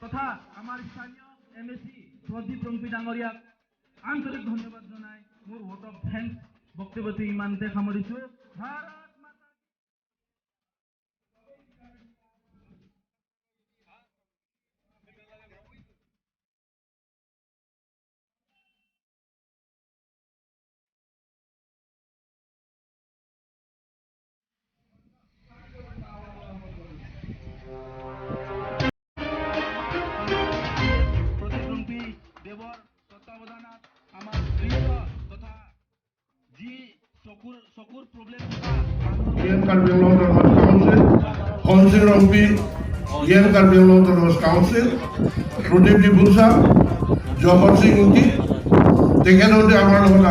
তথা আমাৰ স্থানীয় এমএসি প্ৰদীপ ৰংপি ডাঙৰিয়াক আন্তৰিক ধন্যবাদ জানাই মোৰ ভোট অফ থ্যাঙ্কস বক্তব্যটি ইমানতে সামৰিছো। ভাৰত মাতা প্ৰদীপ ৰংপি দেৱৰ তত্ত্বাৱধানত আমাৰ গৃহ তথা যি চকুৰ problem Ian Carbiolo Autonomous Council, Council Rompi, Ian Carbiolo Autonomous Council, Pradeep Dibusa, Johor Singh Inti, তেখেততে আমাৰ লগত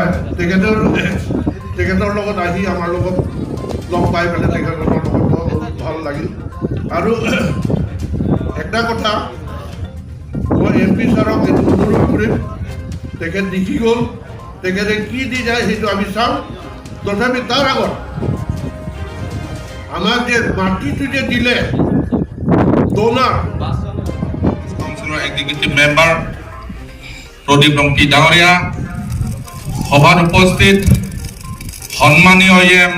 তেখেতৰ লগত আহি আমাৰ লগত লগ পাই পেলাই তেখেতৰ লগত বহুত ভাল লাগিল। আৰু একটা কথা মই MP ছাৰক এইটো অনুৰোধ কৰিম, তেখেত দেখি গ'ল, তেখেতে কি দি যায় সেইটো আমি চাম। তথাপি তাৰ আগত আমাৰ যে মাটিটো যে দিলে ডোনাৰ কাউন্সিলৰ এক্সিকিউটিভ মেম্বাৰ প্ৰদীপ ৰংপি ডাঙৰীয়া, সভাত উপস্থিত সন্মানীয় এম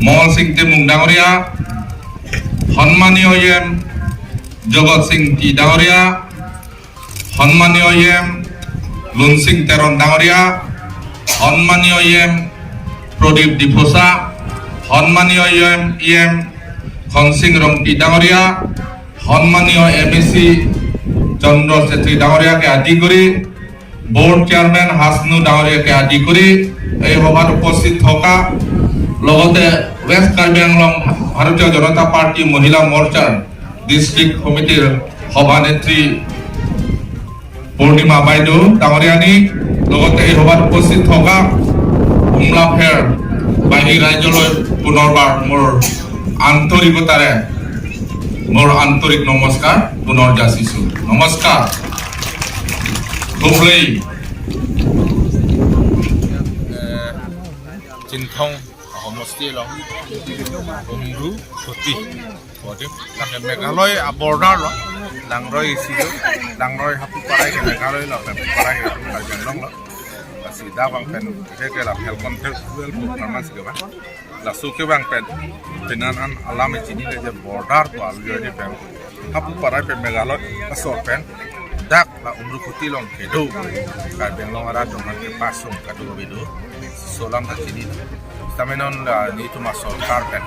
মহল সিং টেমুং ডাঙৰীয়া, সন্মানীয় এম জগত সিং টি ডাঙৰীয়া, সন্মানীয় এম লুন সিং তেৰণ ডাঙৰীয়া, সন্মানীয় এম প্ৰদীপ ডিফোচা, সন্মানীয় ইএম খনসিং ৰংপি ডাঙৰীয়া, সন্মানীয় এমএসি চন্দ্ৰ চেত্ৰী ডাঙৰীয়াকে আদি কৰি বোৰ্ড চেয়াৰম্যান হাসনু ডাঙৰীয়াকে আদি কৰি এই সভাত উপস্থিত থকা লগতে ওয়েস্ট কাৰ্বি আংলং ভাৰতীয় জনতা পাৰ্টি মহিলা মৰ্চাৰ ডিস্ট্ৰিক্ট কমিটিৰ সভানেত্ৰী পূৰ্ণিমা বাইদেউ ডাঙৰীয়ানী, লগতে এই সভাত উপস্থিত থকা উমলা ফেৰ বাহিৰ ৰাজ্যলৈ পুনৰবাৰ মোৰ আন্তৰিক নমস্কাৰ পুনৰ যাচিছো। নমস্কাৰ। ধুবুৰী চিনথং সমষ্টি লং বন্ধু সতী তাকে Meghalaya border long ডাঙৰৈ ইছিলো ডাঙৰৈ হাপু পাৰাই Meghalaya long পাৰাই long sida bang pen ke la hel contextual performance ke bang la su ke bang pen penanan alam chini le border ko al yo ni pen hapu parai pe megalot asor pen dak la umru kuti long ke do ka ben long ara to man ke pasung ka do bidu solam ta chini tamenon la ni tu masol carpet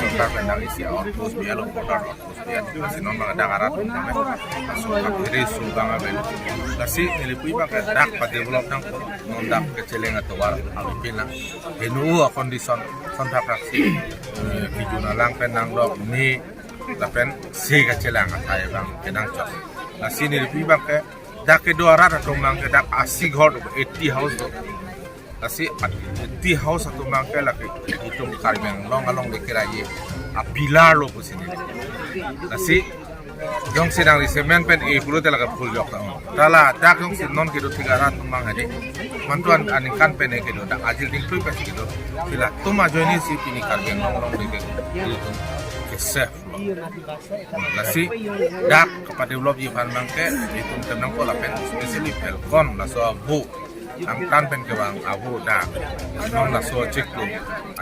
सरकार में नागी सी और post भी आलो border और post भी आती है सिनों में डागारा तो हमें सरकार तेरे सुबांगा bell kasi nilipui ba dak pa develop nang non dak ke celenga to war abi pina henu a condition sonta praksi video na lang pen nang dok ni la pen se ka celenga thai bang kenang chok kasi nilipui ba ke dak ke do ara to mang ke dak 80 ghor 80 house kasi 80 house to mang ke la ke itum karbeng long along de kiraye a pilar lo posini kasi jong sidang di semen pen e puluh telaga full jok tala dak jong sin non kedo 300 mang hade mantuan anikan pen e kedo dak ajil ding tu pesi kedo sila tuma joini si pini karbeng long long de ke sef nasi dak kepada develop ye pan mang ke itu tenang pola pen especially pelkon la so bu ang kan pen ke bang abu dak non la so cek tu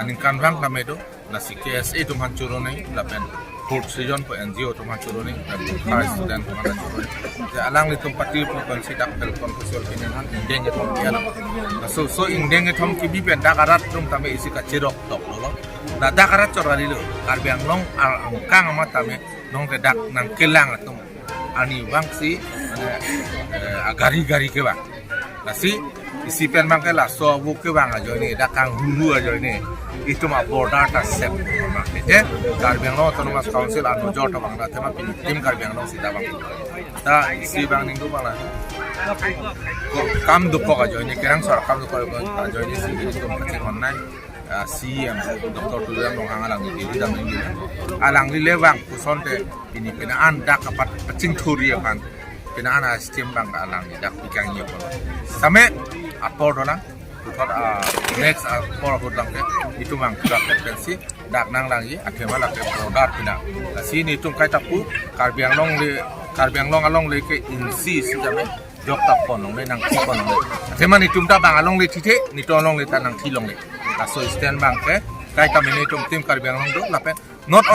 anikan bang kamedo nasi KSA tu hancur nei la pen Port season po NGO to macuro ni high student po mana churo ya alang ni tum pati po consider pelkon social pinangan indeng ke thom ya so indeng ke thom ki bi pen dakarat tum tame isi ka chirok tok lo na dakarat chorali lo Karbi Anglong angkang ama tame nong ke dak nang kelang tum ani bang si agari ke bang nasi isi pen bang ke la so bu ke bang ajo ni dakang hulu ajo ni itu mah border ta sep Karbi Anglong Autonomous Council anu jota bang na tema tim Karbi Anglong sida bang ta isi bang ning du bang la kam du ko ajo ni kerang sor kam du ko ajo ni si itu macam online CM Dr. Tulang dong alang ni di dalam ini alang ni lewang kusonte ini penaan dak kapat pecing turi kan penaan sistem bang alang ni dak pikangnya pun sampai apa dolang next apor hodang itu mang kita potensi dak nang lagi akhirnya lah ke border pina sini tum kai tapu Karbi Anglong along le ke insi sijame jok tap ponong le nang ti ponong le akhirnya ni tum ta bang along le tite ni to along le ta nang ti long le so stand bang ke kai kami ni tum tim Karbi Anglong do lapen not